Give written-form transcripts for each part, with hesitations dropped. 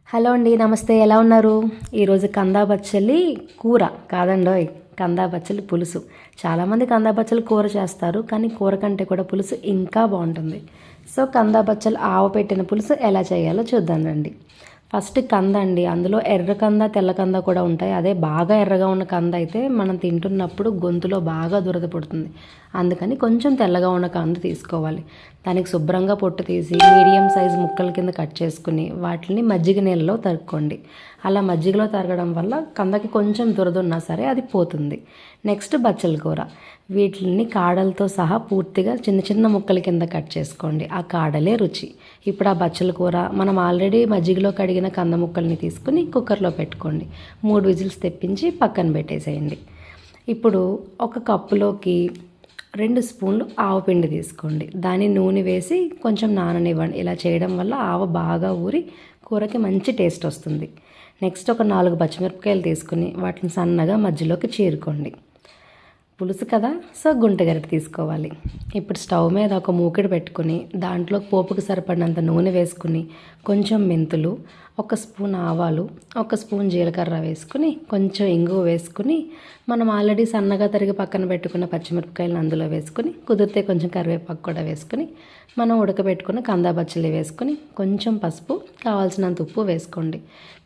Hello అండి, నమస్తే. ఎలా ఉన్నారు? ఈరోజు కందా బచ్చలి కూర కాదండోయ్, కందా బచ్చలి పులుసు. చాలామంది కందా బచ్చలి కూర చేస్తారు, కానీ కూర కంటే కూడా పులుసు ఇంకా బాగుంటుంది. సో కందా బచ్చలి పెట్టిన పులుసు ఎలా చేయాలో చూద్దాం రండి. ఫస్ట్ కంద అండి, అందులో ఎర్ర కంద తెల్ల కంద కూడా ఉంటాయి. అదే బాగా ఎర్రగా ఉన్న కంద అయితే మనం తింటున్నప్పుడు గొంతులో బాగా దురద పుడుతుంది. అందుకని కొంచెం తెల్లగా ఉన్న కంద తీసుకోవాలి. దానికి శుభ్రంగా పొట్టు తీసి మీడియం సైజు ముక్కల కింద కట్ చేసుకుని వాటిని మజ్జిగ నీళ్ళలో తరుక్కోండి. అలా మజ్జిగలో తరగడం వల్ల కందకి కొంచెం దురద ఉన్నా సరే అది పోతుంది. నెక్స్ట్ బచ్చల కూర, వీటిని కాడలతో సహా పూర్తిగా చిన్న చిన్న ముక్కల కింద కట్ చేసుకోండి. ఆ కాడలే రుచి. ఇప్పుడు ఆ బచ్చల కూర మనం ఆల్రెడీ మజ్జిగలో కడిగిన కంద ముక్కల్ని తీసుకుని కుక్కర్లో పెట్టుకోండి. 3 విజిల్స్ తెప్పించి పక్కన పెట్టేసేయండి. ఇప్పుడు ఒక కప్పులోకి 2 స్పూన్లు ఆవపిండి తీసుకోండి. దాన్ని నూనె వేసి కొంచెం నాననివ్వండి. ఇలా చేయడం వల్ల ఆవ బాగా ఊరి కూరకి మంచి టేస్ట్ వస్తుంది. నెక్స్ట్ ఒక 4 పచ్చిమిరపకాయలు తీసుకుని వాటిని సన్నగా మధ్యలోకి చీరుకోండి. పులుసు కదా, సో గుంట గరిటె తీసుకోవాలి. ఇప్పుడు స్టవ్ మీద ఒక మూకిడి పెట్టుకుని దాంట్లో పోపుకి సరిపడినంత నూనె వేసుకుని కొంచెం మెంతులు, 1 స్పూన్ ఆవాలు, 1 స్పూన్ జీలకర్ర వేసుకుని కొంచెం ఇంగువ వేసుకుని మనం ఆల్రెడీ సన్నగా తరిగి పక్కన పెట్టుకున్న పచ్చిమిరపకాయలను అందులో వేసుకుని కుదిరితే కొంచెం కరివేపాకు కూడా వేసుకుని మనం ఉడకబెట్టుకున్న కందా బచ్చలి వేసుకుని కొంచెం పసుపు, కావాల్సినంత ఉప్పు వేసుకోండి.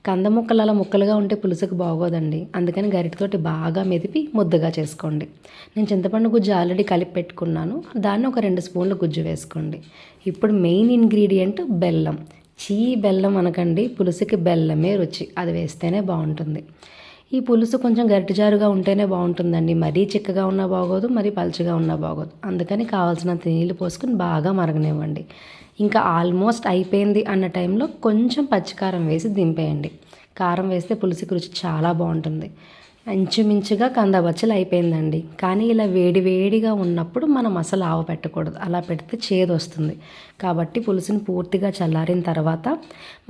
కంద ముక్కలు అలా ముక్కలుగా ఉంటే పులుసుకు బాగోదండి. అందుకని గరిటెతోటి బాగా మెదిపి ముద్దగా చేసుకోండి. నేను చింతపండు గుజ్జు ఆల్రెడీ కలిపి పెట్టుకున్నాను, దాన్ని ఒక 2 స్పూన్లు గుజ్జు వేసుకోండి. ఇప్పుడు మెయిన్ ఇంగ్రీడియంట్ బెల్లం. బెల్లం అనకండి, పులుసుకి బెల్లమే రుచి, అది వేస్తేనే బాగుంటుంది. ఈ పులుసు కొంచెం గరిటెజారుగా ఉంటేనే బాగుంటుందండి. మరీ చిక్కగా ఉన్నా బాగోదు, మరీ పలుచగా ఉన్నా బాగోదు. అందుకని కావాల్సినంత నీళ్ళు పోసుకుని బాగా మరగనివ్వండి. ఇంకా ఆల్మోస్ట్ అయిపోయింది అన్న టైంలో కొంచెం పచ్చికారం వేసి దింపేయండి. కారం వేస్తే పులుసుకి రుచి చాలా బాగుంటుంది. ఇంచుమించుగా కందా బచ్చలి అయిపోయిందండి. కానీ ఇలా వేడి వేడిగా ఉన్నప్పుడు మనం అసలు పెట్టకూడదు. అలా పెడితే చేదు వస్తుంది. కాబట్టి పులుసుని పూర్తిగా చల్లారిన తర్వాత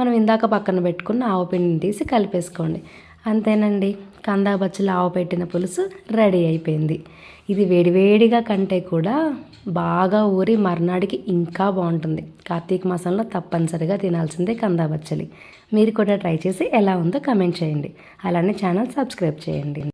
మనం ఇందాక పక్కన పెట్టుకున్న ఆవపిండిని తీసి కలిపేసుకోండి. అంతేనండి, కందా బచ్చలి పెట్టిన పులుసు రెడీ అయిపోయింది. ఇది వేడివేడిగా కంటే కూడా బాగా ఊరి మర్నాడికి ఇంకా బాగుంటుంది. కార్తీక మాసంలో తప్పనిసరిగా తినాల్సిందే కందా బచ్చలి. మీరు కూడా ట్రై చేసి ఎలా ఉందో కమెంట్ చేయండి. అలానే ఛానల్ సబ్స్క్రైబ్ చేయండి.